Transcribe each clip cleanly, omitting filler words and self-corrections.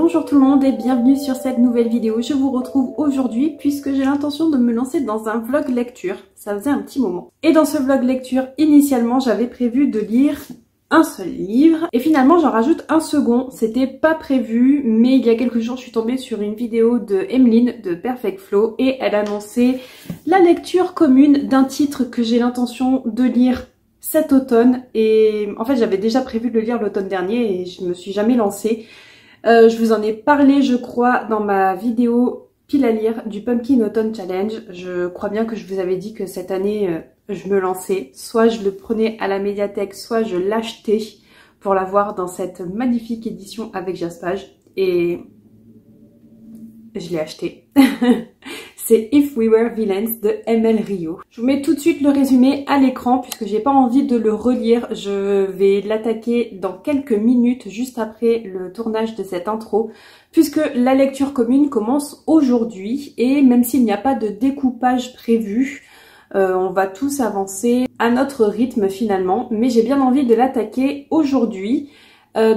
Bonjour tout le monde et bienvenue sur cette nouvelle vidéo. Je vous retrouve aujourd'hui puisque j'ai l'intention de me lancer dans un vlog lecture. Ça faisait un petit moment. Et dans ce vlog lecture, initialement, j'avais prévu de lire un seul livre. Et finalement, j'en rajoute un second. C'était pas prévu, mais il y a quelques jours, je suis tombée sur une vidéo de Emeline de Perfect Flow et elle annonçait la lecture commune d'un titre que j'ai l'intention de lire cet automne. Et en fait, j'avais déjà prévu de le lire l'automne dernier et je me suis jamais lancée. Je vous en ai parlé, je crois, dans ma vidéo pile à lire du Pumpkin Autumn Challenge. Je crois bien que je vous avais dit que cette année, je me lançais. Soit je le prenais à la médiathèque, soit je l'achetais pour l'avoir dans cette magnifique édition avec Jaspage. Et je l'ai acheté. C'est If We Were Villains de ML Rio. Je vous mets tout de suite le résumé à l'écran puisque j'ai pas envie de le relire. Je vais l'attaquer dans quelques minutes juste après le tournage de cette intro puisque la lecture commune commence aujourd'hui et même s'il n'y a pas de découpage prévu, on va tous avancer à notre rythme finalement, mais j'ai bien envie de l'attaquer aujourd'hui.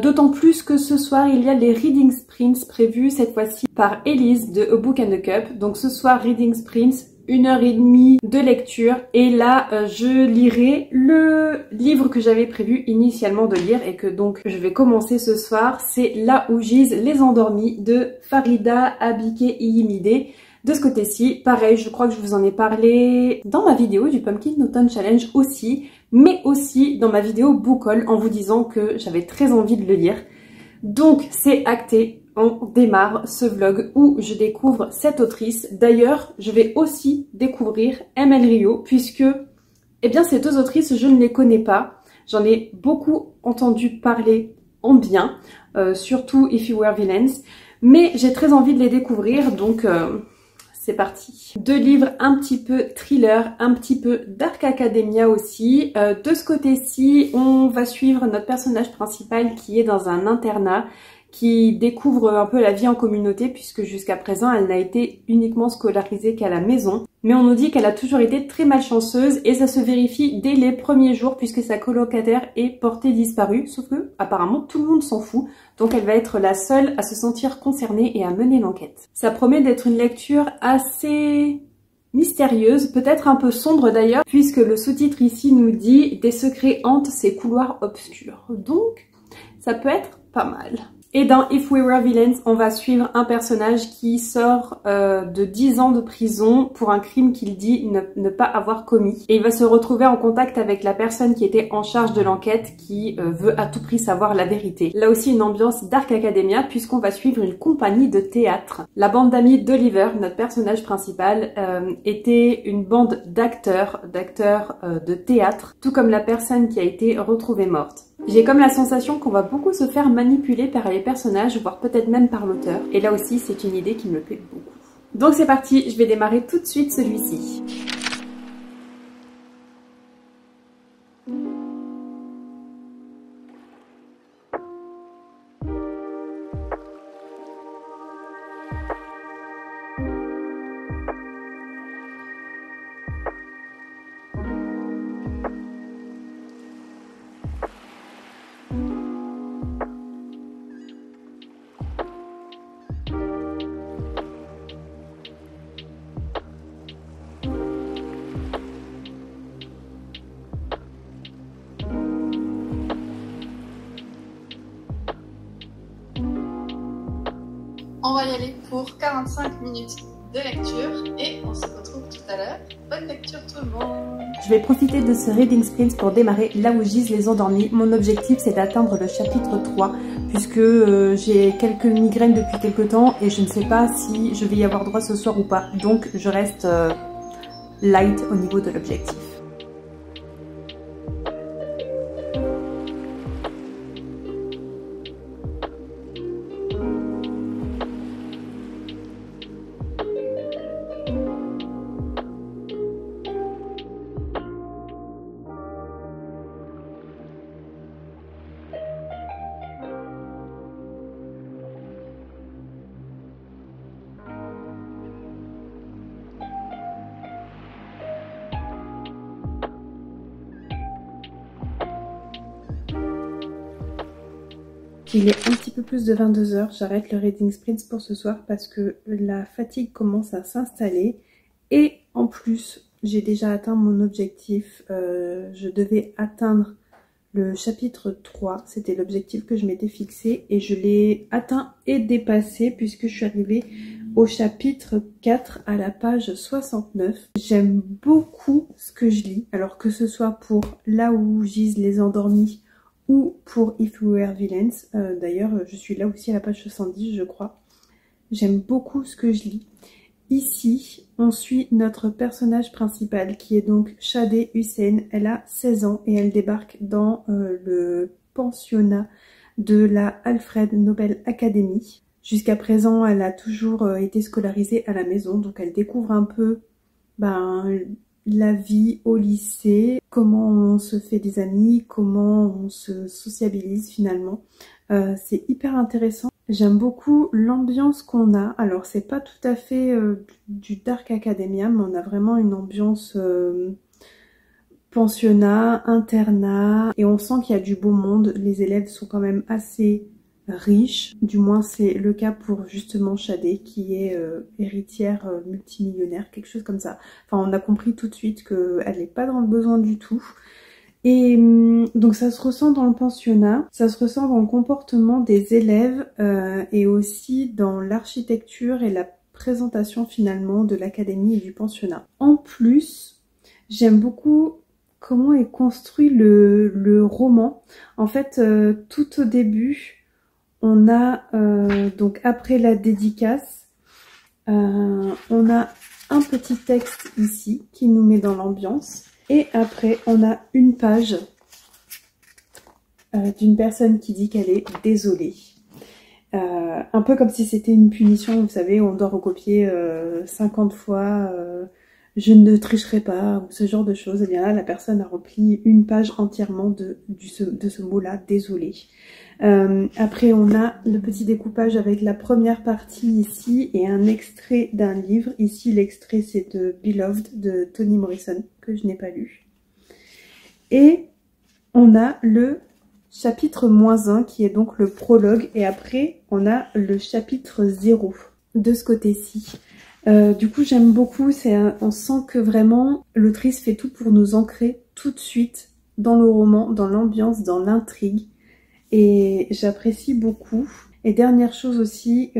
D'autant plus que ce soir il y a les Reading Sprints prévus cette fois-ci par Elise de A Book and a Cup. Donc ce soir Reading Sprints, 1h30 de lecture et là je lirai le livre que j'avais prévu initialement de lire et que donc je vais commencer ce soir. C'est Là où gisent les endormis de Farida Abike Iyimide. De ce côté-ci, pareil, je crois que je vous en ai parlé dans ma vidéo du Pumpkin Autumn Challenge aussi, mais aussi dans ma vidéo Book Haul en vous disant que j'avais très envie de le lire. Donc c'est acté, on démarre ce vlog où je découvre cette autrice. D'ailleurs, je vais aussi découvrir ML Rio puisque, eh bien, ces deux autrices, je ne les connais pas. J'en ai beaucoup entendu parler en bien, surtout If You Were Villains, mais j'ai très envie de les découvrir, donc... c'est parti. Deux livres un petit peu thriller, un petit peu Dark Academia aussi. De ce côté-ci, on va suivre notre personnage principal qui est dans un internat, qui découvre un peu la vie en communauté puisque jusqu'à présent, elle n'a été uniquement scolarisée qu'à la maison. Mais on nous dit qu'elle a toujours été très malchanceuse et ça se vérifie dès les premiers jours puisque sa colocataire est portée disparue. Sauf que apparemment tout le monde s'en fout, donc elle va être la seule à se sentir concernée et à mener l'enquête. Ça promet d'être une lecture assez mystérieuse, peut-être un peu sombre d'ailleurs, puisque le sous-titre ici nous dit « Des secrets hantent ces couloirs obscurs ». Donc ça peut être pas mal. Et dans If We Were Villains, on va suivre un personnage qui sort de 10 ans de prison pour un crime qu'il dit ne pas avoir commis. Et il va se retrouver en contact avec la personne qui était en charge de l'enquête qui veut à tout prix savoir la vérité. Là aussi une ambiance Dark Academia puisqu'on va suivre une compagnie de théâtre. La bande d'amis d'Oliver, notre personnage principal, était une bande d'acteurs de théâtre, tout comme la personne qui a été retrouvée morte. J'ai comme la sensation qu'on va beaucoup se faire manipuler par les personnages, voire peut-être même par l'auteur. Et là aussi, c'est une idée qui me plaît beaucoup. Donc c'est parti, je vais démarrer tout de suite celui-ci. On va y aller pour 45 minutes de lecture et on se retrouve tout à l'heure. Bonne lecture tout le monde! Je vais profiter de ce Reading Sprints pour démarrer Là où gisent les endormis. Mon objectif c'est d'atteindre le chapitre 3 puisque j'ai quelques migraines depuis quelques temps et je ne sais pas si je vais y avoir droit ce soir ou pas. Donc je reste light au niveau de l'objectif. Il est un petit peu plus de 22 h. J'arrête le reading sprints pour ce soir parce que la fatigue commence à s'installer. Et en plus, j'ai déjà atteint mon objectif. Je devais atteindre le chapitre 3. C'était l'objectif que je m'étais fixé. Et je l'ai atteint et dépassé puisque je suis arrivée au chapitre 4 à la page 69. J'aime beaucoup ce que je lis. Alors que ce soit pour Là où gisent les endormis ou pour If We Were Villains. D'ailleurs, je suis là aussi à la page 70, je crois. J'aime beaucoup ce que je lis. Ici, on suit notre personnage principal qui est donc Shadé Hussein. Elle a 16 ans et elle débarque dans le pensionnat de la Alfred Nobel Academy. Jusqu'à présent, elle a toujours été scolarisée à la maison, donc elle découvre un peu la vie au lycée, comment on se fait des amis, comment on se sociabilise finalement. C'est hyper intéressant. J'aime beaucoup l'ambiance qu'on a. Alors c'est pas tout à fait du Dark Academia, mais on a vraiment une ambiance pensionnat, internat, et on sent qu'il y a du beau monde. Les élèves sont quand même assez riches, du moins c'est le cas pour justement Shadé qui est héritière multimillionnaire, quelque chose comme ça. Enfin on a compris tout de suite qu'elle n'est pas dans le besoin du tout. Et donc ça se ressent dans le pensionnat, ça se ressent dans le comportement des élèves et aussi dans l'architecture et la présentation finalement de l'académie et du pensionnat. En plus, j'aime beaucoup comment est construit le roman. En fait, tout au début, on a, donc après la dédicace, on a un petit texte ici qui nous met dans l'ambiance. Et après, on a une page d'une personne qui dit qu'elle est désolée. Un peu comme si c'était une punition, vous savez, on doit recopier 50 fois je ne tricherai pas, ou ce genre de choses. Et bien là, la personne a rempli une page entièrement de ce mot-là, désolé. Après, on a le petit découpage avec la première partie ici et un extrait d'un livre. Ici, l'extrait, c'est de Beloved de Toni Morrison, que je n'ai pas lu. Et on a le chapitre -1, qui est donc le prologue. Et après, on a le chapitre 0 de ce côté-ci. Du coup, j'aime beaucoup. On sent que vraiment, l'autrice fait tout pour nous ancrer tout de suite dans le roman, dans l'ambiance, dans l'intrigue. Et j'apprécie beaucoup. Et dernière chose aussi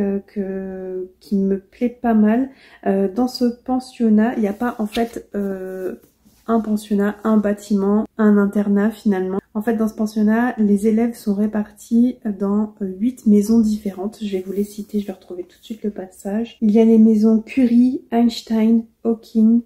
qui me plaît pas mal, dans ce pensionnat, il n'y a pas en fait un pensionnat, un bâtiment, un internat finalement. En fait, dans ce pensionnat, les élèves sont répartis dans 8 maisons différentes. Je vais vous les citer, je vais retrouver tout de suite le passage. Il y a les maisons Curie, Einstein, Hawking,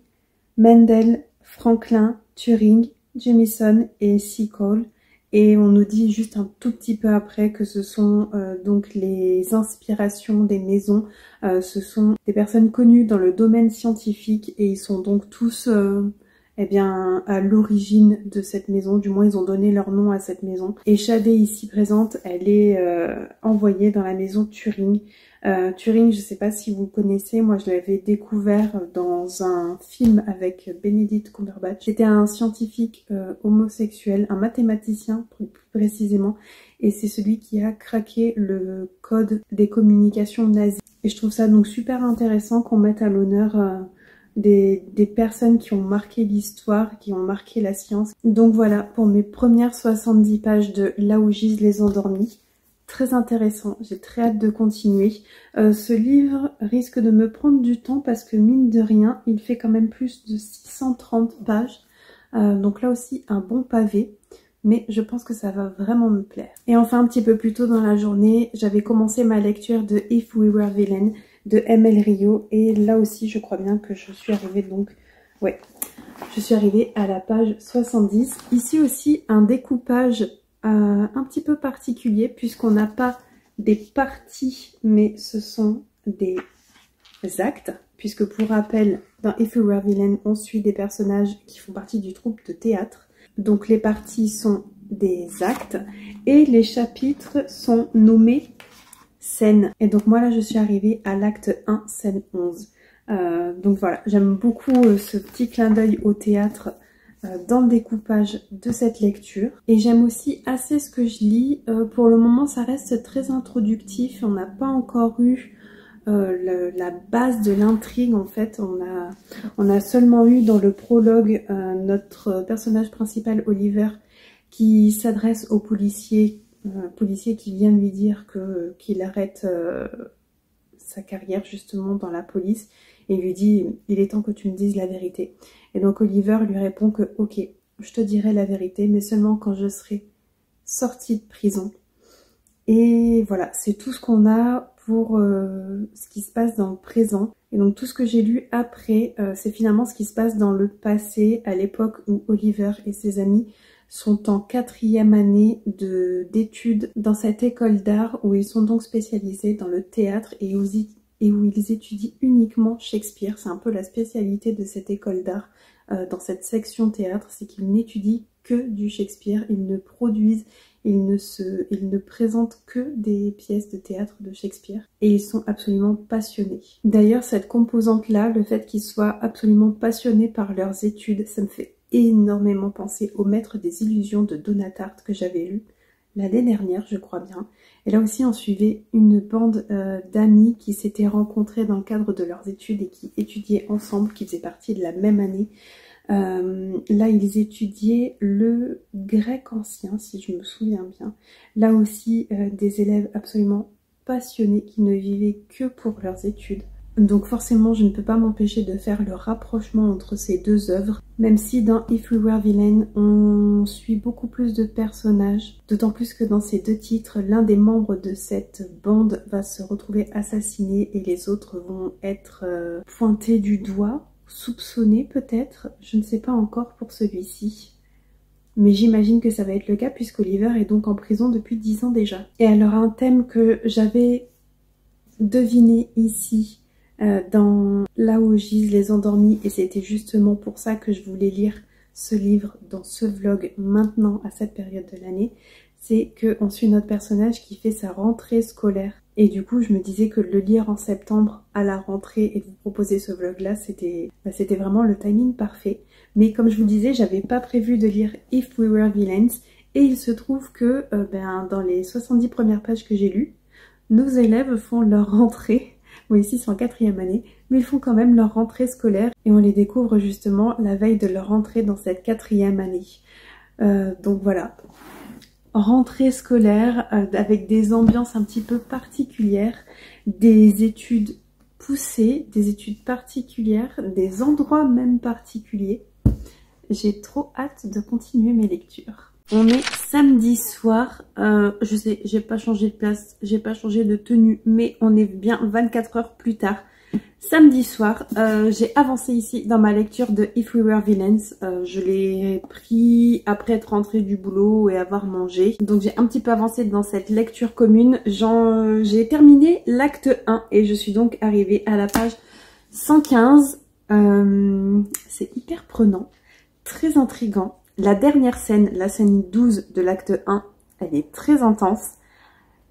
Mendel, Franklin, Turing, Jamison et Seacole. Et on nous dit juste un tout petit peu après que ce sont donc les inspirations des maisons. Ce sont des personnes connues dans le domaine scientifique et ils sont donc tous eh bien, à l'origine de cette maison. Du moins, ils ont donné leur nom à cette maison. Et Shadé, ici présente, elle est envoyée dans la maison Turing. Turing, je ne sais pas si vous connaissez, moi je l'avais découvert dans un film avec Benedict Cumberbatch. C'était un scientifique homosexuel, un mathématicien plus précisément, et c'est celui qui a craqué le code des communications nazies. Et je trouve ça donc super intéressant qu'on mette à l'honneur des personnes qui ont marqué l'histoire, qui ont marqué la science. Donc voilà pour mes premières 70 pages de Là où gisent les endormis. Très intéressant, j'ai très hâte de continuer. Ce livre risque de me prendre du temps parce que mine de rien, il fait quand même plus de 630 pages. Donc là aussi un bon pavé, mais je pense que ça va vraiment me plaire. Et enfin un petit peu plus tôt dans la journée, j'avais commencé ma lecture de If We Were Villains de M.L. Rio et là aussi je crois bien que je suis arrivée donc... Ouais, je suis arrivée à la page 70. Ici aussi un découpage un petit peu particulier puisqu'on n'a pas des parties mais ce sont des actes, puisque pour rappel dans If We Were Villains on suit des personnages qui font partie du troupe de théâtre, donc les parties sont des actes et les chapitres sont nommés scènes. Et donc moi là je suis arrivée à l'acte 1 scène 11. Donc voilà, j'aime beaucoup ce petit clin d'œil au théâtre dans le découpage de cette lecture. Et j'aime aussi assez ce que je lis. Pour le moment, ça reste très introductif. On n'a pas encore eu la base de l'intrigue en fait. On a seulement eu dans le prologue notre personnage principal Oliver qui s'adresse au policier qui vient lui dire qu'il arrête sa carrière justement dans la police et lui dit il est temps que tu me dises la vérité. Et donc Oliver lui répond que ok, je te dirai la vérité mais seulement quand je serai sortie de prison. Et voilà, c'est tout ce qu'on a pour ce qui se passe dans le présent. Et donc tout ce que j'ai lu après, c'est finalement ce qui se passe dans le passé, à l'époque où Oliver et ses amis sont en 4e année d'études dans cette école d'art où ils sont donc spécialisés dans le théâtre et où ils étudient uniquement Shakespeare. C'est un peu la spécialité de cette école d'art dans cette section théâtre, c'est qu'ils n'étudient que du Shakespeare, ils ne produisent, ils ne présentent que des pièces de théâtre de Shakespeare et ils sont absolument passionnés. D'ailleurs, cette composante-là, le fait qu'ils soient absolument passionnés par leurs études, ça me fait énormément penser au Maître des Illusions de Donna Tartt que j'avais lu l'année dernière, je crois bien. Et là aussi, on suivait une bande d'amis qui s'étaient rencontrés dans le cadre de leurs études et qui étudiaient ensemble, qui faisaient partie de la même année. Là, ils étudiaient le grec ancien, si je me souviens bien. Là aussi, des élèves absolument passionnés qui ne vivaient que pour leurs études. Donc forcément, je ne peux pas m'empêcher de faire le rapprochement entre ces deux œuvres, même si dans If We Were Villains, on suit beaucoup plus de personnages, d'autant plus que dans ces deux titres, l'un des membres de cette bande va se retrouver assassiné et les autres vont être pointés du doigt, soupçonnés peut-être, je ne sais pas encore pour celui-ci. Mais j'imagine que ça va être le cas puisqu'Oliver est donc en prison depuis 10 ans déjà. Et alors un thème que j'avais deviné ici, dans Là où gisent les endormis, et c'était justement pour ça que je voulais lire ce livre dans ce vlog maintenant à cette période de l'année, c'est qu'on suit notre personnage qui fait sa rentrée scolaire. Et du coup je me disais que le lire en septembre à la rentrée et de vous proposer ce vlog là, c'était vraiment le timing parfait. Mais comme je vous disais, j'avais pas prévu de lire If We Were Villains, et il se trouve que dans les 70 premières pages que j'ai lues, nos élèves font leur rentrée. Bon, ici ils sont en 4e année, mais ils font quand même leur rentrée scolaire et on les découvre justement la veille de leur rentrée dans cette 4e année. Donc voilà, rentrée scolaire avec des ambiances un petit peu particulières, des études poussées, des études particulières, des endroits même particuliers. J'ai trop hâte de continuer mes lectures. On est samedi soir, je sais, j'ai pas changé de place, j'ai pas changé de tenue, mais on est bien 24 heures plus tard. Samedi soir, j'ai avancé ici dans ma lecture de If We Were Villains. Je l'ai pris après être rentrée du boulot et avoir mangé. Donc j'ai un petit peu avancé dans cette lecture commune. J'ai terminé l'acte 1 et je suis donc arrivée à la page 115. C'est hyper prenant, très intriguant. La dernière scène, la scène 12 de l'acte 1, elle est très intense.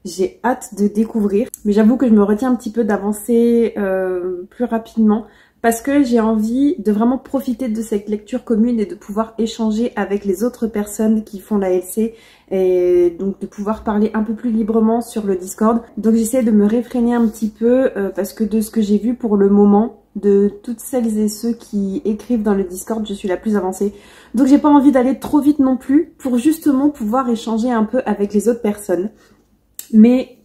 J'ai hâte de découvrir. Mais j'avoue que je me retiens un petit peu d'avancer plus rapidement parce que j'ai envie de vraiment profiter de cette lecture commune et de pouvoir échanger avec les autres personnes qui font la LC et donc de pouvoir parler un peu plus librement sur le Discord. Donc j'essaie de me réfréner un petit peu parce que de ce que j'ai vu pour le moment, de toutes celles et ceux qui écrivent dans le Discord, je suis la plus avancée. Donc j'ai pas envie d'aller trop vite non plus pour justement pouvoir échanger un peu avec les autres personnes. Mais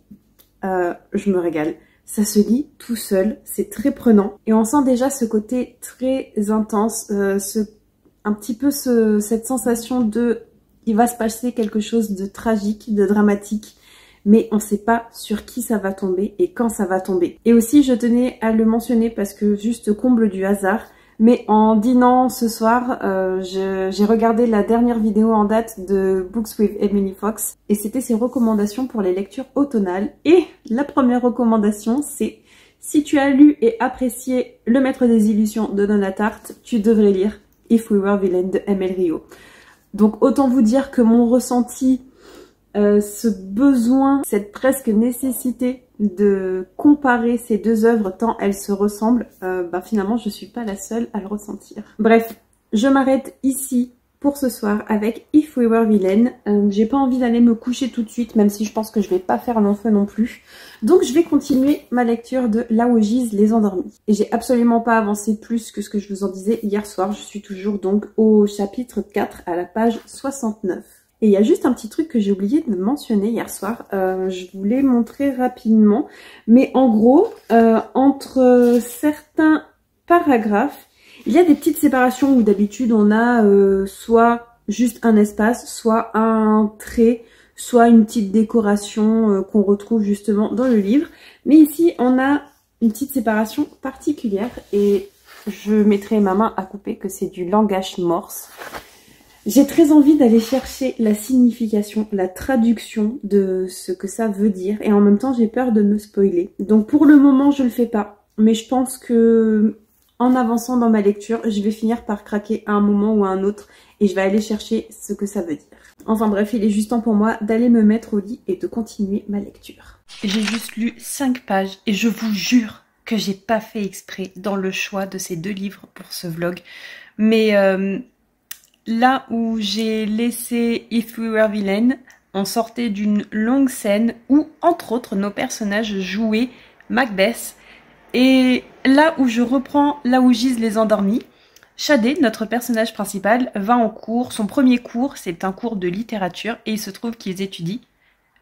je me régale. Ça se lit tout seul, c'est très prenant. Et on sent déjà ce côté très intense, un petit peu cette sensation de il va se passer quelque chose de tragique, de dramatique. Mais on ne sait pas sur qui ça va tomber et quand ça va tomber. Et aussi, je tenais à le mentionner parce que juste comble du hasard, mais en dînant ce soir, j'ai regardé la dernière vidéo en date de Books with Emily Fox et c'était ses recommandations pour les lectures automnales. Et la première recommandation, c'est si tu as lu et apprécié Le Maître des Illusions de Donna Tartt, tu devrais lire If We Were Villains de M.L. Rio. Donc autant vous dire que mon ressenti, ce besoin, cette presque nécessité de comparer ces deux œuvres tant elles se ressemblent, finalement je suis pas la seule à le ressentir. Bref, je m'arrête ici pour ce soir avec If We Were Villain. J'ai pas envie d'aller me coucher tout de suite, même si je pense que je vais pas faire long feu non plus. Donc je vais continuer ma lecture de Là où gisent les endormis. Et j'ai absolument pas avancé plus que ce que je vous en disais hier soir. Je suis toujours donc au chapitre 4 à la page 69. Et il y a juste un petit truc que j'ai oublié de mentionner hier soir. Je voulais montrer rapidement. Mais en gros, entre certains paragraphes, il y a des petites séparations où d'habitude on a soit juste un espace, soit un trait, soit une petite décoration qu'on retrouve justement dans le livre. Mais ici on a une petite séparation particulière et je mettrai ma main à couper que c'est du langage morse. J'ai très envie d'aller chercher la signification, la traduction de ce que ça veut dire et en même temps j'ai peur de me spoiler. Donc pour le moment je le fais pas, mais je pense que en avançant dans ma lecture, je vais finir par craquer à un moment ou à un autre et je vais aller chercher ce que ça veut dire. Enfin bref, il est juste temps pour moi d'aller me mettre au lit et de continuer ma lecture. J'ai juste lu 5 pages et je vous jure que j'ai pas fait exprès dans le choix de ces 2 livres pour ce vlog. Mais là où j'ai laissé If We Were Villain, on sortait d'une longue scène où, entre autres, nos personnages jouaient Macbeth. Et là où je reprends Là où gisent les endormis, Shadé, notre personnage principal, va en cours. Son premier cours, c'est un cours de littérature et il se trouve qu'ils étudient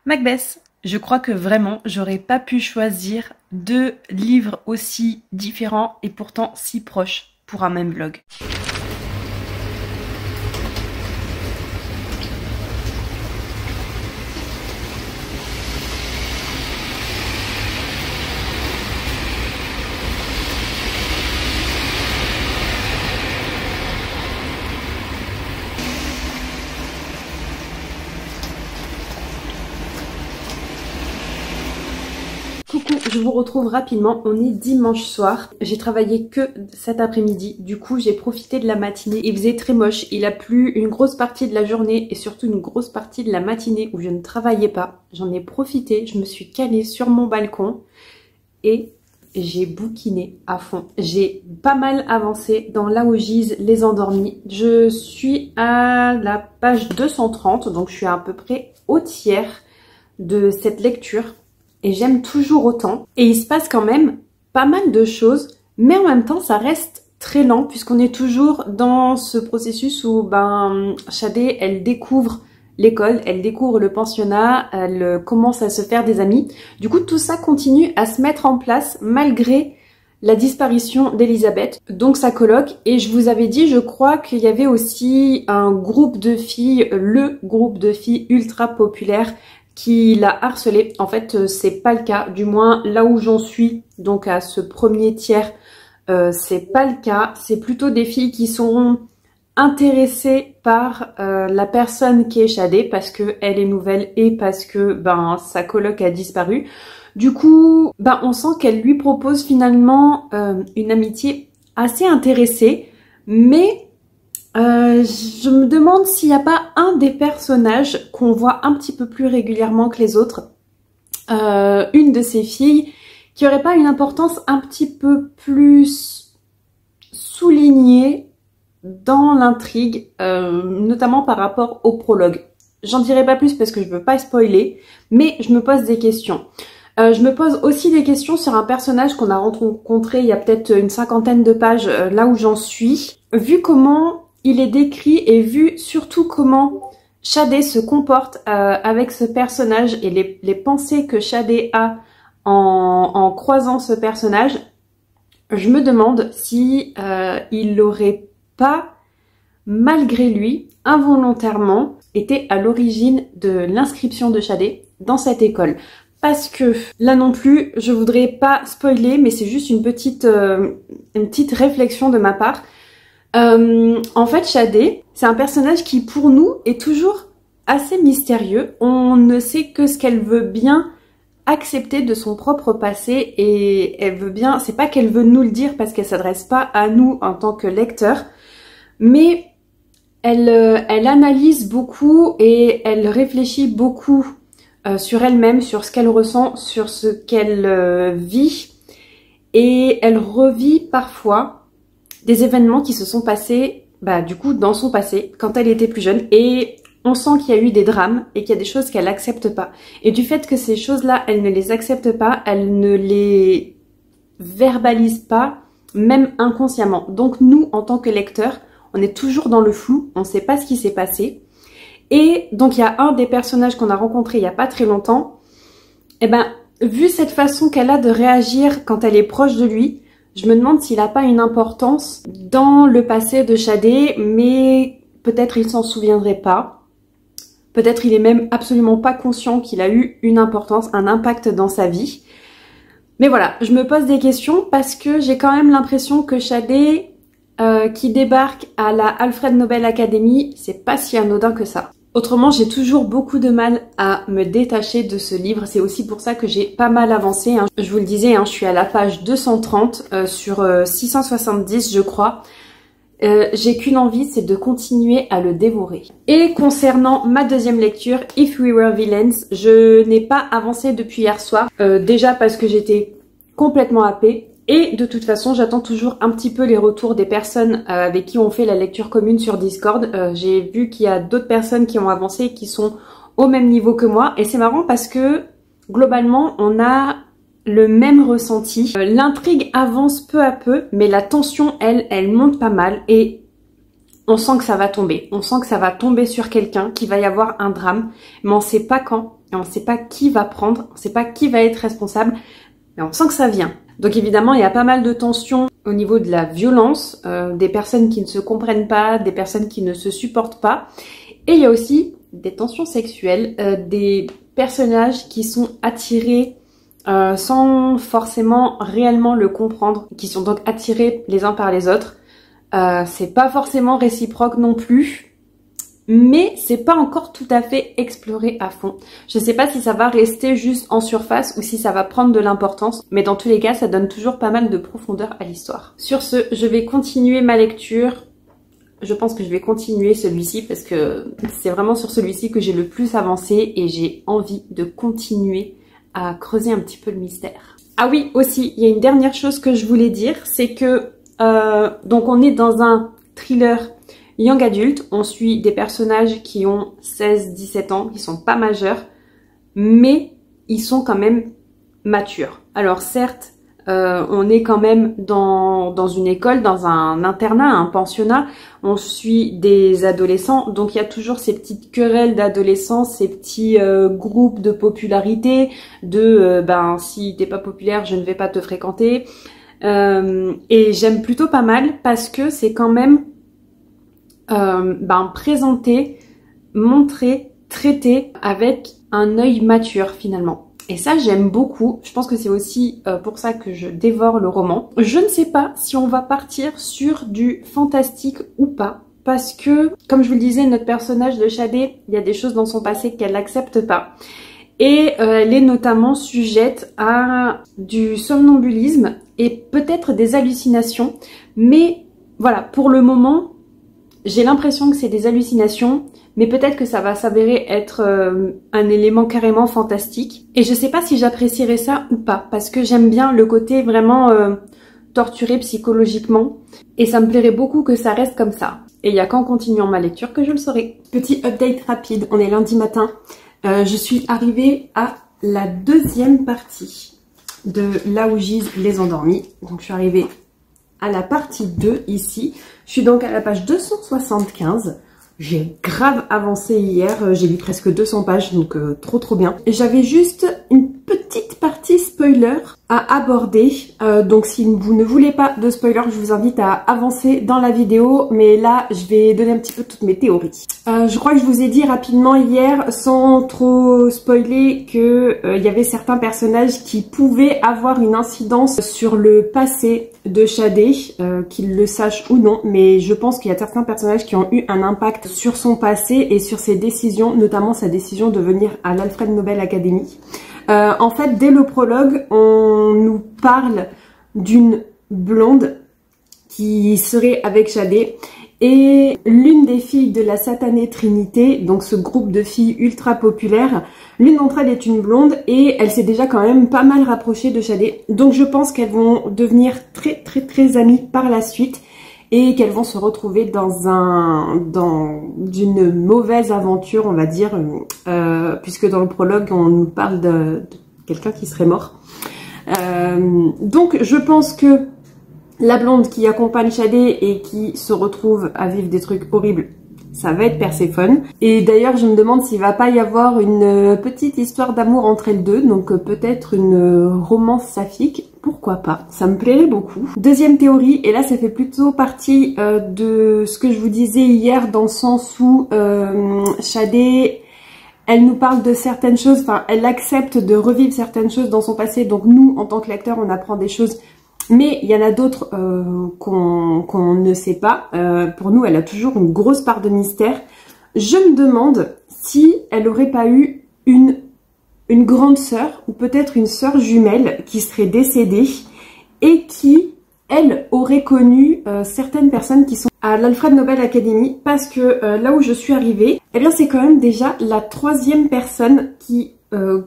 Macbeth. Je crois que vraiment, j'aurais pas pu choisir 2 livres aussi différents et pourtant si proches pour un même vlog. Coucou, je vous retrouve rapidement, on est dimanche soir, j'ai travaillé que cet après-midi, du coup j'ai profité de la matinée, il faisait très moche, il a plu une grosse partie de la journée et surtout une grosse partie de la matinée où je ne travaillais pas, j'en ai profité, je me suis calée sur mon balcon et j'ai bouquiné à fond, j'ai pas mal avancé dans Là où gisent les endormis, je suis à la page 230, donc je suis à peu près au tiers de cette lecture. Et j'aime toujours autant. Et il se passe quand même pas mal de choses, mais en même temps ça reste très lent puisqu'on est toujours dans ce processus où Shadé, elle découvre l'école, elle découvre le pensionnat, elle commence à se faire des amis. Du coup tout ça continue à se mettre en place malgré la disparition d'Elisabeth, donc sa coloc. Et je vous avais dit, je crois qu'il y avait aussi un groupe de filles, le groupe de filles ultra populaire qui l'a harcelé. En fait, c'est pas le cas, du moins là où j'en suis, donc à ce premier tiers, c'est pas le cas. C'est plutôt des filles qui sont intéressées par la personne qui est Shadé parce que elle est nouvelle et parce que sa coloc a disparu. Du coup, on sent qu'elle lui propose finalement une amitié assez intéressée, mais je me demande s'il n'y a pas un des personnages qu'on voit un petit peu plus régulièrement que les autres, une de ces filles, qui aurait pas une importance un petit peu plus soulignée dans l'intrigue, notamment par rapport au prologue. J'en dirai pas plus parce que je veux pas spoiler, mais je me pose des questions. Je me pose aussi des questions sur un personnage qu'on a rencontré il y a peut-être une 50aine de pages, là où j'en suis. Vu comment il est décrit et vu surtout comment Shadé se comporte avec ce personnage et les pensées que Shadé a en croisant ce personnage, je me demande si il n'aurait pas, malgré lui, involontairement, été à l'origine de l'inscription de Shadé dans cette école. Parce que là non plus, je voudrais pas spoiler, mais c'est juste une petite réflexion de ma part. En fait, Shadé, c'est un personnage qui pour nous est toujours assez mystérieux. On ne sait que ce qu'elle veut bien accepter de son propre passé et elle veut bien, c'est pas qu'elle veut nous le dire parce qu'elle s'adresse pas à nous en tant que lecteur, mais elle analyse beaucoup et elle réfléchit beaucoup sur elle-même, sur ce qu'elle ressent, sur ce qu'elle vit, et elle revit parfois des événements qui se sont passés bah du coup dans son passé, quand elle était plus jeune, et on sent qu'il y a eu des drames et qu'il y a des choses qu'elle n'accepte pas. Et du fait que ces choses-là, elle ne les accepte pas, elle ne les verbalise pas, même inconsciemment. Donc nous, en tant que lecteurs, on est toujours dans le flou, on ne sait pas ce qui s'est passé. Et donc il y a un des personnages qu'on a rencontré il n'y a pas très longtemps, et ben vu cette façon qu'elle a de réagir quand elle est proche de lui, je me demande s'il n'a pas une importance dans le passé de Shadé, mais peut-être il s'en souviendrait pas. Peut-être il est même absolument pas conscient qu'il a eu une importance, un impact dans sa vie. Mais voilà, je me pose des questions parce que j'ai quand même l'impression que Shadé, qui débarque à la Alfred Nobel Academy, c'est pas si anodin que ça. Autrement, j'ai toujours beaucoup de mal à me détacher de ce livre. C'est aussi pour ça que j'ai pas mal avancé. Hein. Je vous le disais, hein, je suis à la page 230 sur 670, je crois. J'ai qu'une envie, c'est de continuer à le dévorer. Et concernant ma deuxième lecture, If We Were Villains, je n'ai pas avancé depuis hier soir. Déjà parce que j'étais complètement happée. Et de toute façon, j'attends toujours un petit peu les retours des personnes avec qui on fait la lecture commune sur Discord. J'ai vu qu'il y a d'autres personnes qui ont avancé, qui sont au même niveau que moi. Et c'est marrant parce que globalement, on a le même ressenti. L'intrigue avance peu à peu, mais la tension, elle monte pas mal. Et on sent que ça va tomber. On sent que ça va tomber sur quelqu'un, qu'il va y avoir un drame. Mais on sait pas quand, et on sait pas qui va prendre, on sait pas qui va être responsable. Mais on sent que ça vient. Donc évidemment, il y a pas mal de tensions au niveau de la violence, des personnes qui ne se comprennent pas, des personnes qui ne se supportent pas. Et il y a aussi des tensions sexuelles, des personnages qui sont attirés sans forcément réellement le comprendre, qui sont donc attirés les uns par les autres. C'est pas forcément réciproque non plus. Mais c'est pas encore tout à fait exploré à fond. Je sais pas si ça va rester juste en surface ou si ça va prendre de l'importance, mais dans tous les cas, ça donne toujours pas mal de profondeur à l'histoire. Sur ce, je vais continuer ma lecture. Je pense que je vais continuer celui-ci parce que c'est vraiment sur celui-ci que j'ai le plus avancé et j'ai envie de continuer à creuser un petit peu le mystère. Ah oui, aussi, il y a une dernière chose que je voulais dire, c'est que donc on est dans un thriller young adulte, on suit des personnages qui ont 16-17 ans, qui sont pas majeurs, mais ils sont quand même matures. Alors certes, on est quand même dans une école, dans un internat, un pensionnat, on suit des adolescents, donc il y a toujours ces petites querelles d'adolescents, ces petits groupes de popularité, de ben si t'es pas populaire, je ne vais pas te fréquenter. Et j'aime plutôt pas mal parce que c'est quand même présenté, montré, traité avec un œil mature finalement. Et ça j'aime beaucoup, je pense que c'est aussi pour ça que je dévore le roman. Je ne sais pas si on va partir sur du fantastique ou pas, parce que comme je vous le disais, notre personnage de Shadé, il y a des choses dans son passé qu'elle n'accepte pas. Et elle est notamment sujette à du somnambulisme et peut-être des hallucinations, mais voilà, pour le moment, j'ai l'impression que c'est des hallucinations, mais peut-être que ça va s'avérer être un élément carrément fantastique. Et je sais pas si j'apprécierais ça ou pas, parce que j'aime bien le côté vraiment torturé psychologiquement, et ça me plairait beaucoup que ça reste comme ça. Et il n'y a qu'en continuant ma lecture que je le saurai. Petit update rapide, on est lundi matin. Je suis arrivée à la deuxième partie de Là où gisent les endormis. Donc je suis arrivée à la partie 2 ici. Je suis donc à la page 275. J'ai grave avancé hier, j'ai lu presque 200 pages, donc trop bien. J'avais juste une petite partie spoiler à aborder, donc si vous ne voulez pas de spoiler, je vous invite à avancer dans la vidéo, mais là je vais donner un petit peu toutes mes théories. Je crois que je vous ai dit rapidement hier, sans trop spoiler, que il y avait certains personnages qui pouvaient avoir une incidence sur le passé de Shadé, qu'ils le sachent ou non, mais je pense qu'il y a certains personnages qui ont eu un impact sur son passé et sur ses décisions, notamment sa décision de venir à l'Alfred Nobel Academy. En fait, dès le prologue, on nous parle d'une blonde qui serait avec Shadé. Et l'une des filles de la satanée Trinité, donc ce groupe de filles ultra populaires, l'une d'entre elles est une blonde et elle s'est déjà quand même pas mal rapprochée de Shadé. Donc je pense qu'elles vont devenir très amies par la suite. et qu'elles vont se retrouver dans une mauvaise aventure, on va dire, puisque dans le prologue on nous parle de quelqu'un qui serait mort. Donc je pense que la blonde qui accompagne Shadé et qui se retrouve à vivre des trucs horribles, ça va être Perséphone. Et d'ailleurs, je me demande s'il va pas y avoir une petite histoire d'amour entre elles deux, donc peut-être une romance saphique. Pourquoi pas? Ça me plairait beaucoup. Deuxième théorie, et là ça fait plutôt partie de ce que je vous disais hier, dans le sens où Shadé, elle nous parle de certaines choses, enfin elle accepte de revivre certaines choses dans son passé, donc nous en tant que lecteur on apprend des choses. Mais il y en a d'autres qu'on ne sait pas. Pour nous, elle a toujours une grosse part de mystère. Je me demande si elle aurait pas eu une grande sœur, ou peut-être une sœur jumelle qui serait décédée et qui, elle, aurait connu certaines personnes qui sont à l'Alfred Nobel Academy, parce que là où je suis arrivée, eh bien c'est quand même déjà la 3e personne qui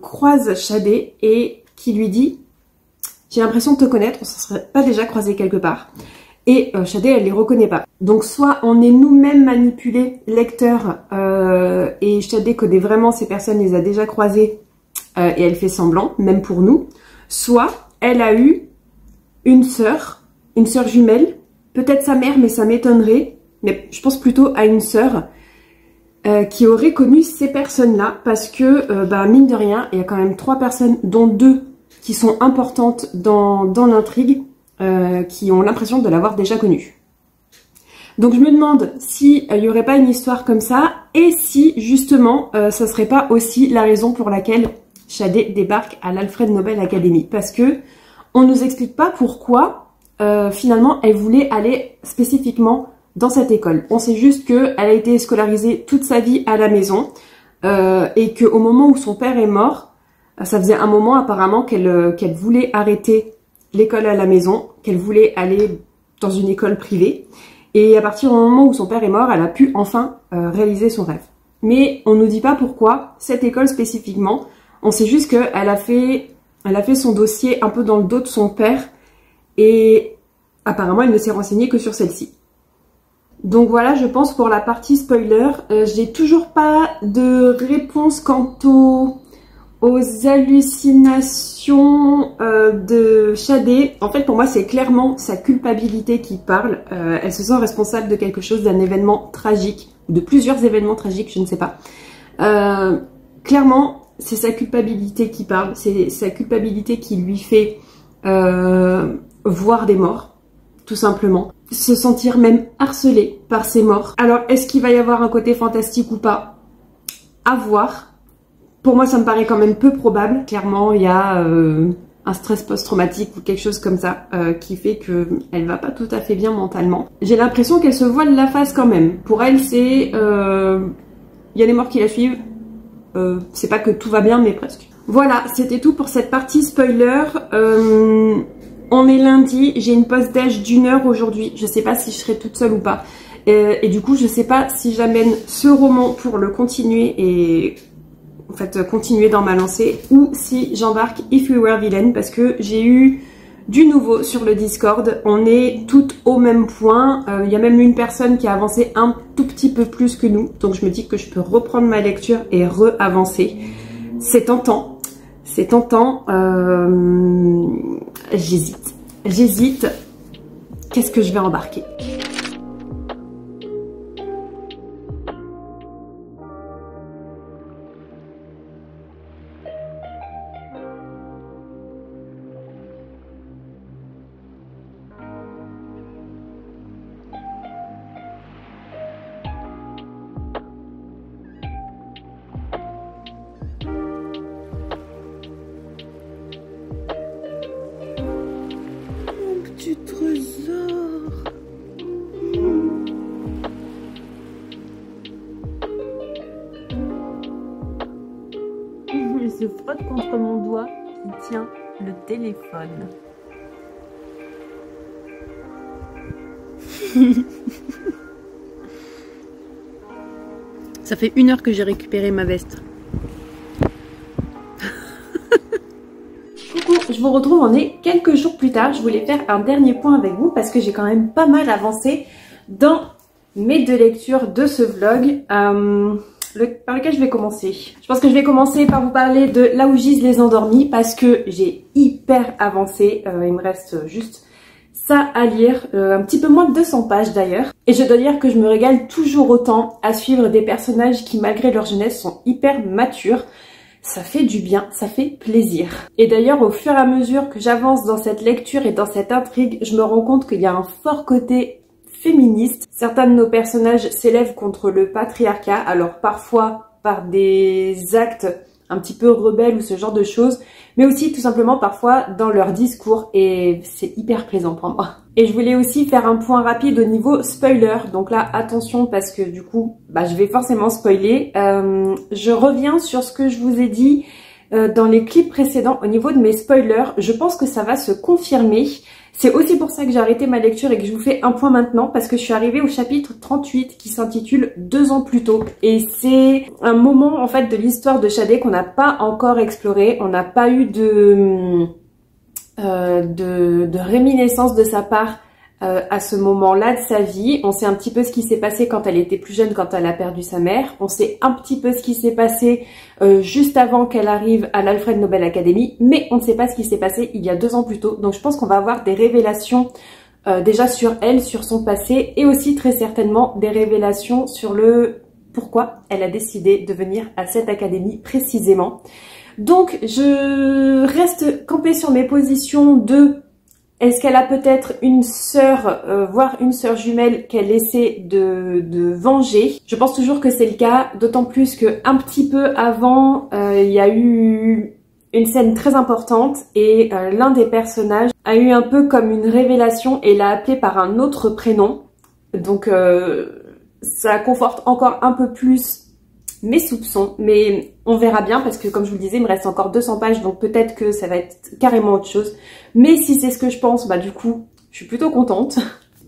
croise Shadé et qui lui dit: j'ai l'impression de te connaître, on ne se serait pas déjà croisé quelque part. Et Shadé, elle les reconnaît pas. Donc soit on est nous-mêmes manipulés, lecteurs, et Shadé connaît vraiment ces personnes, les a déjà croisées, et elle fait semblant, même pour nous. Soit elle a eu une sœur jumelle, peut-être sa mère, mais ça m'étonnerait. Mais je pense plutôt à une sœur qui aurait connu ces personnes-là, parce que, mine de rien, il y a quand même 3 personnes, dont 2 qui sont importantes dans l'intrigue, qui ont l'impression de l'avoir déjà connue. Donc je me demande s'il n'y aurait pas une histoire comme ça, et si justement ça serait pas aussi la raison pour laquelle Shadé débarque à l'Alfred Nobel Academy. Parce que on nous explique pas pourquoi finalement elle voulait aller spécifiquement dans cette école. On sait juste qu'elle a été scolarisée toute sa vie à la maison, et qu'au moment où son père est mort, ça faisait un moment apparemment qu'elle voulait arrêter l'école à la maison, qu'elle voulait aller dans une école privée. Et à partir du moment où son père est mort, elle a pu enfin réaliser son rêve. Mais on nous dit pas pourquoi cette école spécifiquement. On sait juste qu'elle a fait son dossier un peu dans le dos de son père, et apparemment elle ne s'est renseignée que sur celle-ci. Donc voilà, je pense pour la partie spoiler. J'ai toujours pas de réponse quant aux hallucinations de Shadé. En fait, pour moi, c'est clairement sa culpabilité qui parle. Elle se sent responsable de quelque chose, d'un événement tragique, ou de plusieurs événements tragiques, je ne sais pas. Clairement, c'est sa culpabilité qui parle. C'est sa culpabilité qui lui fait voir des morts, tout simplement. Se sentir même harcelé par ces morts. Alors, est-ce qu'il va y avoir un côté fantastique ou pas? À voir. Pour moi, ça me paraît quand même peu probable. Clairement, il y a un stress post-traumatique ou quelque chose comme ça qui fait qu'elle va pas tout à fait bien mentalement. J'ai l'impression qu'elle se voile la face quand même. Pour elle, c'est... il y a les morts qui la suivent. C'est pas que tout va bien, mais presque. Voilà, c'était tout pour cette partie spoiler. On est lundi, j'ai une pause déj d'1 heure aujourd'hui. Je sais pas si je serai toute seule ou pas. Et du coup, je sais pas si j'amène ce roman pour le continuer et... en fait continuer dans ma lancée, ou si j'embarque If We Were Villain, parce que j'ai eu du nouveau sur le Discord. On est toutes au même point, il y a même une personne qui a avancé un tout petit peu plus que nous, donc je me dis que je peux reprendre ma lecture et re-avancer. C'est tentant, c'est tentant. J'hésite, qu'est-ce que je vais embarquer? Du trésor. Il se frotte contre mon doigt qui tient le téléphone. Ça fait 1 heure que j'ai récupéré ma veste. Coucou, je vous retrouve, on est quelques jours plus tard. Je voulais faire un dernier point avec vous parce que j'ai quand même pas mal avancé dans mes deux lectures de ce vlog. Par lequel je vais commencer. Je pense que je vais commencer par vous parler de Là où gisent les endormis parce que j'ai hyper avancé. Il me reste juste ça à lire, un petit peu moins de 200 pages d'ailleurs. Et je dois dire que je me régale toujours autant à suivre des personnages qui malgré leur jeunesse sont hyper matures. Ça fait du bien, ça fait plaisir. Et d'ailleurs, au fur et à mesure que j'avance dans cette lecture et dans cette intrigue, je me rends compte qu'il y a un fort côté féministe. Certains de nos personnages s'élèvent contre le patriarcat, alors parfois par des actes un petit peu rebelles ou ce genre de choses, mais aussi tout simplement parfois dans leur discours, et c'est hyper plaisant pour moi. Et je voulais aussi faire un point rapide au niveau spoiler, donc là attention parce que du coup je vais forcément spoiler. Je reviens sur ce que je vous ai dit dans les clips précédents au niveau de mes spoilers. Je pense que ça va se confirmer. C'est aussi pour ça que j'ai arrêté ma lecture et que je vous fais un point maintenant, parce que je suis arrivée au chapitre 38 qui s'intitule 2 ans plus tôt. Et c'est un moment en fait de l'histoire de Shadé qu'on n'a pas encore exploré. On n'a pas eu de réminiscence de sa part à ce moment-là de sa vie. On sait un petit peu ce qui s'est passé quand elle était plus jeune, quand elle a perdu sa mère. On sait un petit peu ce qui s'est passé juste avant qu'elle arrive à l'Alfred Nobel Academy, mais on ne sait pas ce qui s'est passé il y a 2 ans plus tôt. Donc je pense qu'on va avoir des révélations déjà sur elle, sur son passé, et aussi très certainement des révélations sur le pourquoi elle a décidé de venir à cette académie précisément. Donc je reste campée sur mes positions de est-ce qu'elle a peut-être une sœur, voire une sœur jumelle qu'elle essaie de venger. Je pense toujours que c'est le cas, d'autant plus que un petit peu avant, il y a eu une scène très importante et l'un des personnages a eu un peu comme une révélation et l'a appelé par un autre prénom. Donc ça conforte encore un peu plus mes soupçons, mais on verra bien parce que comme je vous le disais, il me reste encore 200 pages, donc peut-être que ça va être carrément autre chose. Mais si c'est ce que je pense, du coup, je suis plutôt contente.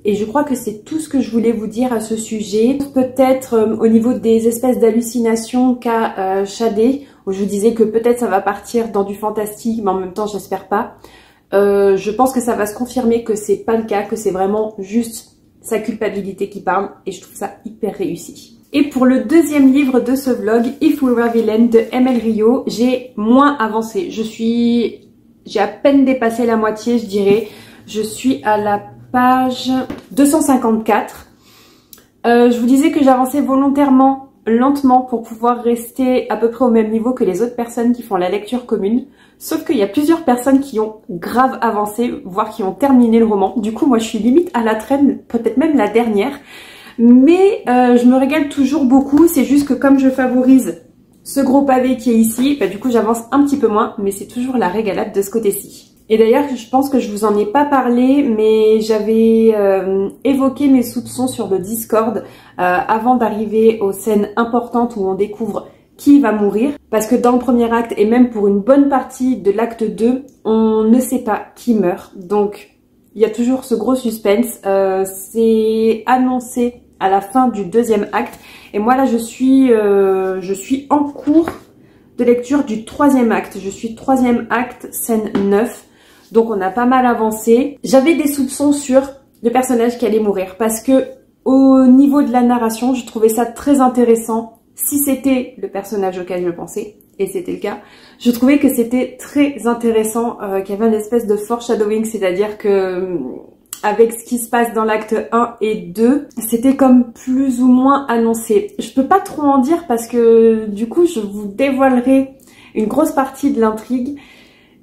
Et je crois que c'est tout ce que je voulais vous dire à ce sujet. Peut-être au niveau des espèces d'hallucinations qu'a Shadé, où je vous disais que peut-être ça va partir dans du fantastique, mais en même temps j'espère pas. Je pense que ça va se confirmer que c'est pas le cas, que c'est vraiment juste sa culpabilité qui parle, et je trouve ça hyper réussi. Et pour le deuxième livre de ce vlog, If We Were Villain de ML Rio, j'ai moins avancé. J'ai à peine dépassé la moitié, je dirais. Je suis à la page 254. Je vous disais que j'avançais volontairement lentement pour pouvoir rester à peu près au même niveau que les autres personnes qui font la lecture commune. Sauf qu'il y a plusieurs personnes qui ont grave avancé, voire qui ont terminé le roman. Du coup, moi, je suis limite à la traîne, peut-être même la dernière. Mais je me régale toujours beaucoup, c'est juste que comme je favorise ce gros pavé qui est ici, du coup j'avance un petit peu moins, mais c'est toujours la régalade de ce côté-ci. Et d'ailleurs, je pense que je vous en ai pas parlé, mais j'avais évoqué mes soupçons sur le Discord avant d'arriver aux scènes importantes où on découvre qui va mourir. Parce que dans le premier acte, et même pour une bonne partie de l'acte 2, on ne sait pas qui meurt. Donc il y a toujours ce gros suspense, c'est annoncé à la fin du deuxième acte. Et moi là je suis en cours de lecture du troisième acte. Je suis troisième acte, scène 9. Donc on a pas mal avancé. J'avais des soupçons sur le personnage qui allait mourir. Parce que au niveau de la narration, je trouvais ça très intéressant. Si c'était le personnage auquel je pensais, et c'était le cas, je trouvais que c'était très intéressant, qu'il y avait une espèce de foreshadowing, c'est-à-dire que avec ce qui se passe dans l'acte 1 et 2, c'était comme plus ou moins annoncé. Je peux pas trop en dire parce que du coup je vous dévoilerai une grosse partie de l'intrigue.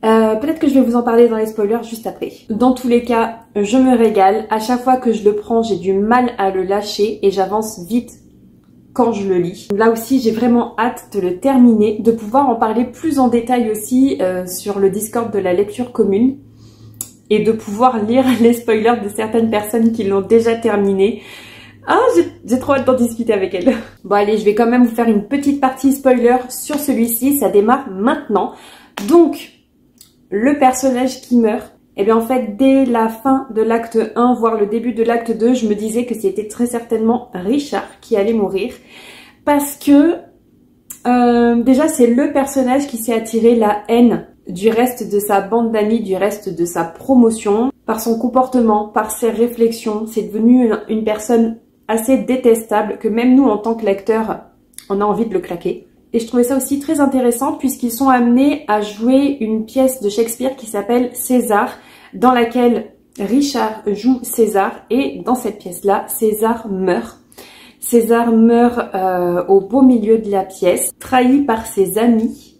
Peut-être que je vais vous en parler dans les spoilers juste après. Dans tous les cas, je me régale. À chaque fois que je le prends, j'ai du mal à le lâcher et j'avance vite quand je le lis. Là aussi, j'ai vraiment hâte de le terminer, de pouvoir en parler plus en détail aussi sur le Discord de la lecture commune et de pouvoir lire les spoilers de certaines personnes qui l'ont déjà terminé. Ah, j'ai trop hâte d'en discuter avec elles. Bon allez, je vais quand même vous faire une petite partie spoiler sur celui-ci, ça démarre maintenant. Donc, le personnage qui meurt, et bien en fait, dès la fin de l'acte 1, voire le début de l'acte 2, je me disais que c'était très certainement Richard qui allait mourir. Parce que, déjà, c'est le personnage qui s'est attiré la haine du reste de sa bande d'amis, du reste de sa promotion, par son comportement, par ses réflexions. C'est devenu une personne assez détestable que même nous en tant que lecteurs, on a envie de le claquer. Et je trouvais ça aussi très intéressant puisqu'ils sont amenés à jouer une pièce de Shakespeare qui s'appelle César, dans laquelle Richard joue César, et dans cette pièce-là, César meurt. César meurt au beau milieu de la pièce, trahi par ses amis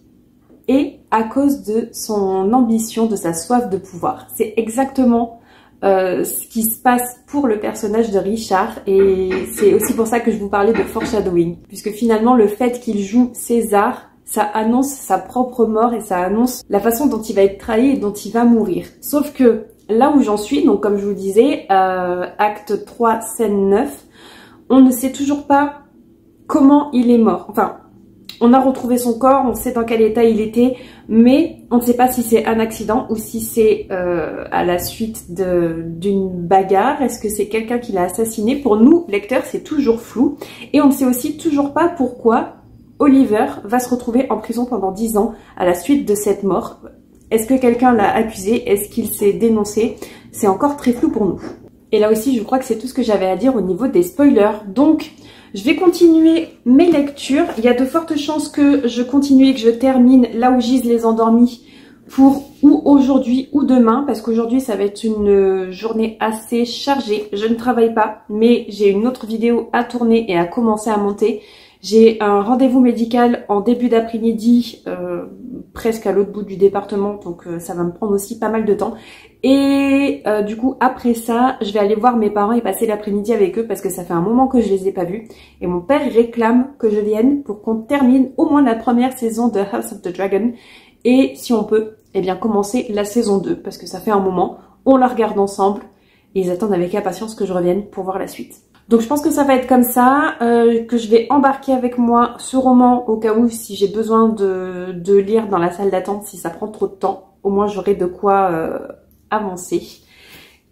et à cause de son ambition, de sa soif de pouvoir. C'est exactement ce qui se passe pour le personnage de Richard, et c'est aussi pour ça que je vous parlais de foreshadowing, puisque finalement le fait qu'il joue César, ça annonce sa propre mort et ça annonce la façon dont il va être trahi et dont il va mourir. Sauf que là où j'en suis, donc comme je vous disais, acte 3, scène 9, on ne sait toujours pas comment il est mort. Enfin, on a retrouvé son corps, on sait dans quel état il était, mais on ne sait pas si c'est un accident ou si c'est à la suite d'une bagarre. Est-ce que c'est quelqu'un qui l'a assassiné? Pour nous, lecteurs, c'est toujours flou. Et on ne sait aussi toujours pas pourquoi Oliver va se retrouver en prison pendant 10 ans à la suite de cette mort. Est-ce que quelqu'un l'a accusé? Est-ce qu'il s'est dénoncé? C'est encore très flou pour nous. Et là aussi, je crois que c'est tout ce que j'avais à dire au niveau des spoilers. Donc, je vais continuer mes lectures. Il y a de fortes chances que je continue et que je termine là où gisent les endormis pour ou aujourd'hui ou demain, parce qu'aujourd'hui ça va être une journée assez chargée. Je ne travaille pas, mais j'ai une autre vidéo à tourner et à commencer à monter. J'ai un rendez-vous médical en début d'après-midi, presque à l'autre bout du département, donc ça va me prendre aussi pas mal de temps. Et du coup, après ça, je vais aller voir mes parents et passer l'après-midi avec eux parce que ça fait un moment que je les ai pas vus. Et mon père réclame que je vienne pour qu'on termine au moins la première saison de House of the Dragon. Et si on peut, eh bien commencer la saison 2 parce que ça fait un moment, on la regarde ensemble et ils attendent avec impatience que je revienne pour voir la suite. Donc je pense que ça va être comme ça, que je vais embarquer avec moi ce roman au cas où si j'ai besoin de lire dans la salle d'attente, si ça prend trop de temps, au moins j'aurai de quoi avancer.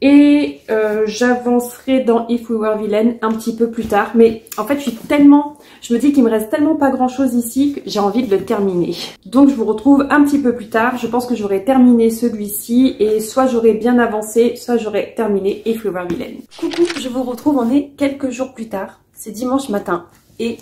Et j'avancerai dans If We Were Villain un petit peu plus tard, mais en fait je me dis qu'il me reste tellement pas grand chose ici que j'ai envie de le terminer. Donc je vous retrouve un petit peu plus tard, je pense que j'aurai terminé celui-ci et soit j'aurai bien avancé, soit j'aurai terminé If We Were Villain. Coucou, je vous retrouve, on est quelques jours plus tard, c'est dimanche matin et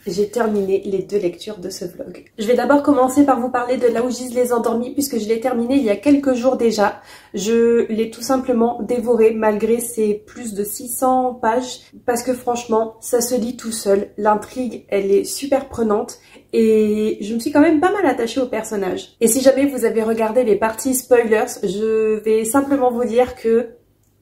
j'ai terminé les 2 lectures de ce vlog. Je vais d'abord commencer par vous parler de Là où gisent les endormis puisque je l'ai terminé il y a quelques jours déjà. Je l'ai tout simplement dévoré malgré ses plus de 600 pages parce que franchement ça se lit tout seul. L'intrigue elle est super prenante et je me suis quand même pas mal attachée au personnage. Et si jamais vous avez regardé les parties spoilers, je vais simplement vous dire que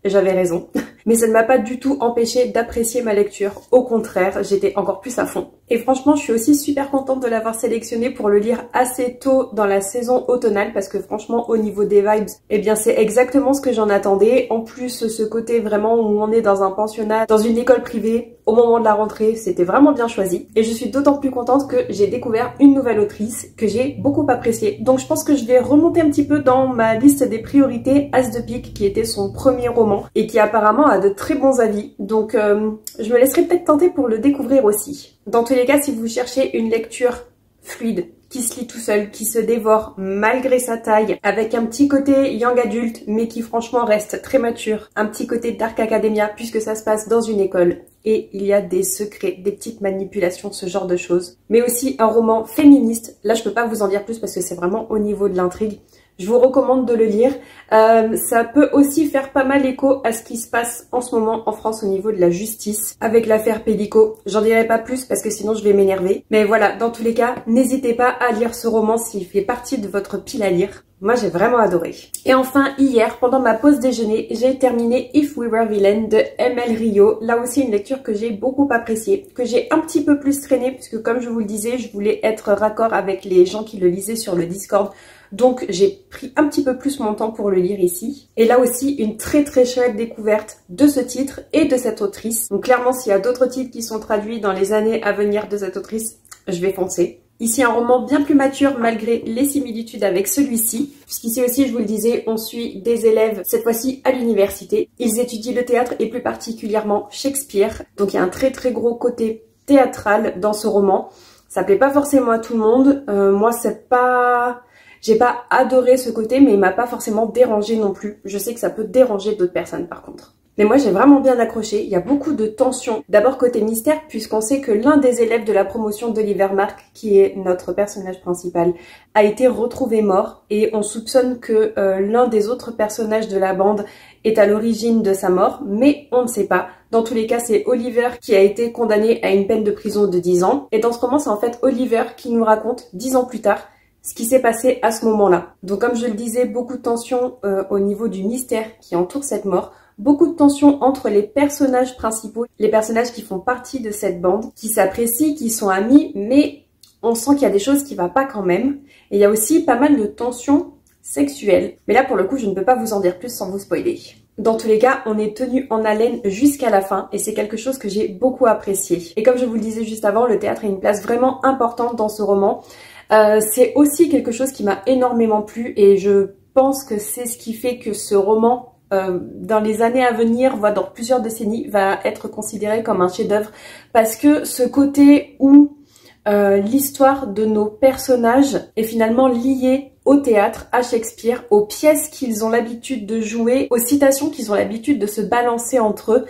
j'avais raison. Mais ça ne m'a pas du tout empêché d'apprécier ma lecture. Au contraire, j'étais encore plus à fond. Et franchement, je suis aussi super contente de l'avoir sélectionné pour le lire assez tôt dans la saison automnale parce que franchement, au niveau des vibes, eh bien c'est exactement ce que j'en attendais. En plus, ce côté vraiment où on est dans un pensionnat, dans une école privée, au moment de la rentrée, c'était vraiment bien choisi. Et je suis d'autant plus contente que j'ai découvert une nouvelle autrice que j'ai beaucoup appréciée. Donc je pense que je vais remonter un petit peu dans ma liste des priorités As de Pique, qui était son premier roman et qui apparemment a de très bons avis. Donc je me laisserai peut-être tenter pour le découvrir aussi. Dans tous les cas, si vous cherchez une lecture fluide, qui se lit tout seul, qui se dévore malgré sa taille, avec un petit côté young adulte, mais qui franchement reste très mature, un petit côté dark academia, puisque ça se passe dans une école, et il y a des secrets, des petites manipulations, ce genre de choses. Mais aussi un roman féministe, là je peux pas vous en dire plus parce que c'est vraiment au niveau de l'intrigue. Je vous recommande de le lire. Ça peut aussi faire pas mal écho à ce qui se passe en ce moment en France au niveau de la justice avec l'affaire Pellico. J'en dirai pas plus parce que sinon je vais m'énerver. Mais voilà, dans tous les cas, n'hésitez pas à lire ce roman s'il fait partie de votre pile à lire. Moi j'ai vraiment adoré. Et enfin hier, pendant ma pause déjeuner, j'ai terminé If We Were Villain de M.L. Rio. Là aussi une lecture que j'ai beaucoup appréciée, que j'ai un petit peu plus traînée puisque comme je vous le disais, je voulais être raccord avec les gens qui le lisaient sur le Discord. Donc j'ai pris un petit peu plus mon temps pour le lire ici. Et là aussi une très très chouette découverte de ce titre et de cette autrice. Donc clairement s'il y a d'autres titres qui sont traduits dans les années à venir de cette autrice, je vais foncer. Ici un roman bien plus mature malgré les similitudes avec celui-ci. Puisqu'ici aussi je vous le disais, on suit des élèves cette fois-ci à l'université. Ils étudient le théâtre et plus particulièrement Shakespeare. Donc il y a un très très gros côté théâtral dans ce roman. Ça plaît pas forcément à tout le monde. Moi c'est pas... J'ai pas adoré ce côté, mais il m'a pas forcément dérangé non plus. Je sais que ça peut déranger d'autres personnes par contre. Mais moi j'ai vraiment bien accroché, il y a beaucoup de tension. D'abord côté mystère, puisqu'on sait que l'un des élèves de la promotion d'Oliver Mark, qui est notre personnage principal, a été retrouvé mort. Et on soupçonne que l'un des autres personnages de la bande est à l'origine de sa mort, mais on ne sait pas. Dans tous les cas, c'est Oliver qui a été condamné à une peine de prison de 10 ans. Et dans ce roman, c'est en fait Oliver qui nous raconte 10 ans plus tard ce qui s'est passé à ce moment-là. Donc comme je le disais, beaucoup de tension au niveau du mystère qui entoure cette mort. Beaucoup de tension entre les personnages principaux, les personnages qui font partie de cette bande, qui s'apprécient, qui sont amis, mais on sent qu'il y a des choses qui ne vont pas quand même. Et il y a aussi pas mal de tensions sexuelles. Mais là, pour le coup, je ne peux pas vous en dire plus sans vous spoiler. Dans tous les cas, on est tenu en haleine jusqu'à la fin et c'est quelque chose que j'ai beaucoup apprécié. Et comme je vous le disais juste avant, le théâtre a une place vraiment importante dans ce roman. C'est aussi quelque chose qui m'a énormément plu et je pense que c'est ce qui fait que ce roman dans les années à venir, voire dans plusieurs décennies, va être considéré comme un chef-d'œuvre parce que ce côté où l'histoire de nos personnages est finalement liée au théâtre, à Shakespeare, aux pièces qu'ils ont l'habitude de jouer, aux citations qu'ils ont l'habitude de se balancer entre eux.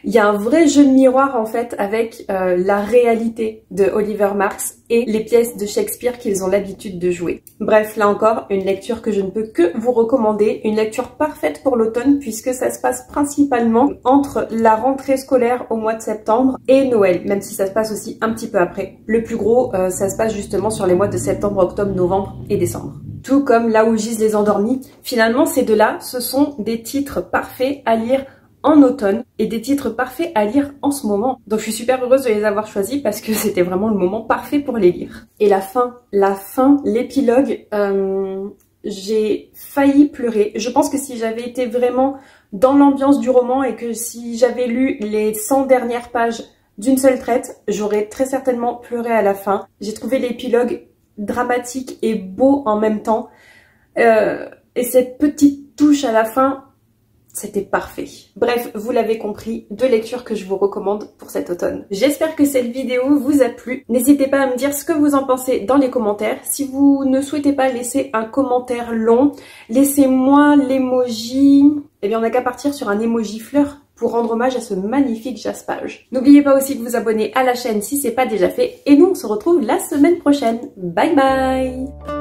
Il y a un vrai jeu de miroir en fait avec la réalité de Oliver Marks et les pièces de Shakespeare qu'ils ont l'habitude de jouer. Bref, là encore, une lecture que je ne peux que vous recommander, une lecture parfaite pour l'automne puisque ça se passe principalement entre la rentrée scolaire au mois de septembre et Noël, même si ça se passe aussi un petit peu après. Le plus gros, ça se passe justement sur les mois de septembre, octobre, novembre et décembre. Tout comme Là où gisent les endormis. Finalement, ces deux-là, ce sont des titres parfaits à lire en automne et des titres parfaits à lire en ce moment. Donc je suis super heureuse de les avoir choisis parce que c'était vraiment le moment parfait pour les lire. Et la fin, l'épilogue, j'ai failli pleurer. Je pense que si j'avais été vraiment dans l'ambiance du roman et que si j'avais lu les 100 dernières pages d'une seule traite, j'aurais très certainement pleuré à la fin. J'ai trouvé l'épilogue dramatique et beau en même temps. Et cette petite touche à la fin, c'était parfait. Bref, vous l'avez compris, deux lectures que je vous recommande pour cet automne. J'espère que cette vidéo vous a plu. N'hésitez pas à me dire ce que vous en pensez dans les commentaires. Si vous ne souhaitez pas laisser un commentaire long, laissez-moi l'emoji. Eh bien, on n'a qu'à partir sur un emoji fleur pour rendre hommage à ce magnifique jaspage. N'oubliez pas aussi de vous abonner à la chaîne si c'est pas déjà fait. Et nous, on se retrouve la semaine prochaine. Bye bye!